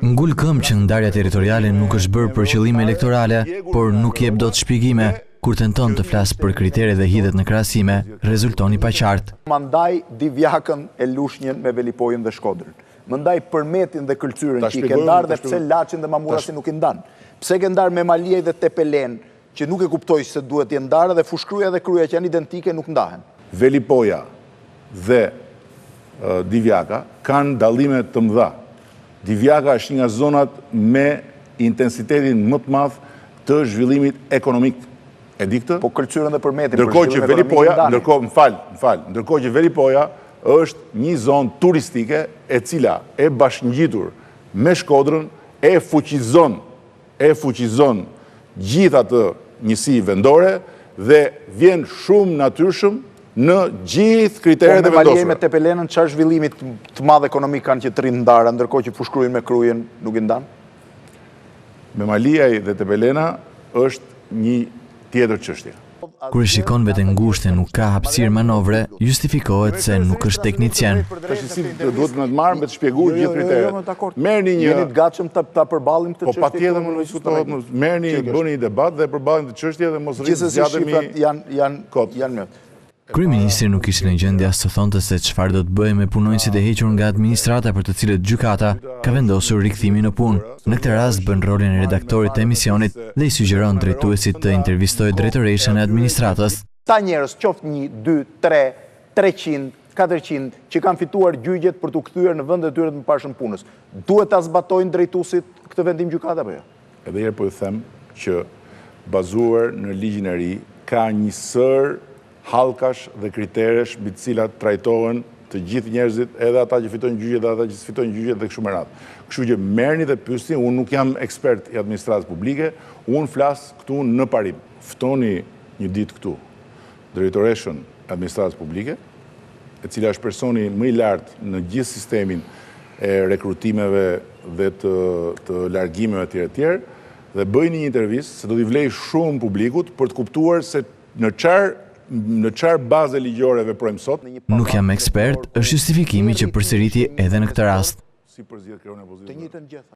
Ngul këmbë që ndarja territoriale nuk është bërë për qëllime elektorale, por nuk jep dot shpjegime, kur tenton të flasë për kritere dhe hidhet në krahasime, rezulton i paqartë. Mandaj Divjakën e Lushnjën me Velipojën dhe Shkodrën. Mandaj Përmetin dhe Këlqyrën që i ke ndarë dhe pse Laçin dhe Mamurasin nuk i ndanë. Pse ke ndarë me Malijaj dhe Tepelen, që nuk e kuptoj se duhet i ndarë dhe Fushkruja dhe Kryja që janë identike nuk ndahen. Velipoja dhe Divjaka kanë dallime të mëdha. Divjaka është një nga zonat me intensitetin më të madh të zhvillimit ekonomik. E di këtë? Po Këlqyrën dhe Përmetin. Ndërkohë që Velipoja, ndërkohë që Velipoja është një zonë turistike e cila e bashkëngjitur me Shkodrën e fuqizon gjithë atë njësi vendore dhe vjen shumë natyrshëm në gjithë kriteret e vendosura. Me Malijaj me Tepelenën çfarë zhvillimit të madh ekonomik kanë që të rinë ndara, ndërkohë që Fushkruin me Kryjen nuk i ndanë? Me Malijaj dhe Tepelena është një tjetër çështje. Kur e shikon veten ngushtë nuk ka hapësirë manovre, justifikohet se nuk është teknicien. Si duhet të marrë me të shpjeguar gjithë kriteret. Merrni një Jeni të gatshëm ta përballim këtë çështje? Po patjetër më diskutohet, merrni bëni një debat dhe përballim këtë çështje dhe mos rrini zgjatemi. Janë më. Kryeministri nuk ishte në gjendje as të thonte se çfarë do të bëjë me punonjësit e hequr nga administrata për të cilët gjykata ka vendosur rikthimin në punë. Në këtë rast bën rolin e redaktorit të emisionit dhe i sugjeron drejtuesit të intervistojë drejtoreshën e administratës. Ta njerëz, qoftë 1, 2, 3, 300, 400 që kanë fituar gjyqjet për të kthyer në vendet e tyre të mëparshëm punës. Duhet ta zbatojnë drejtuesit këtë vendim gjykata apo jo? Edhe herë po ju them që bazuar në ligjin e ri ka një sër hallkash dhe kriteresh mbi të cilat trajtohen të gjithë njerëzit, edhe ata që fitojnë gjyqjet dhe ata që s'fitojnë gjyqjet dhe kështu me radhë. Kështu që merrni dhe pyesni, unë nuk jam ekspert i administratës publike, unë flas këtu në parim. Ftoni një ditë këtu drejtoreshën e administratës publike, e cila është personi më i lartë në gjithë sistemin e rekrutimeve dhe të largimeve etj etj, dhe bëjni një intervistë se do t'i vlej shumë publikut për të kuptuar se në çfarë baze ligjore veprojmë sot. Nuk jam ekspert, është justifikimi që përsëriti edhe në këtë rast. Si përzgjedh kreun e opozitës.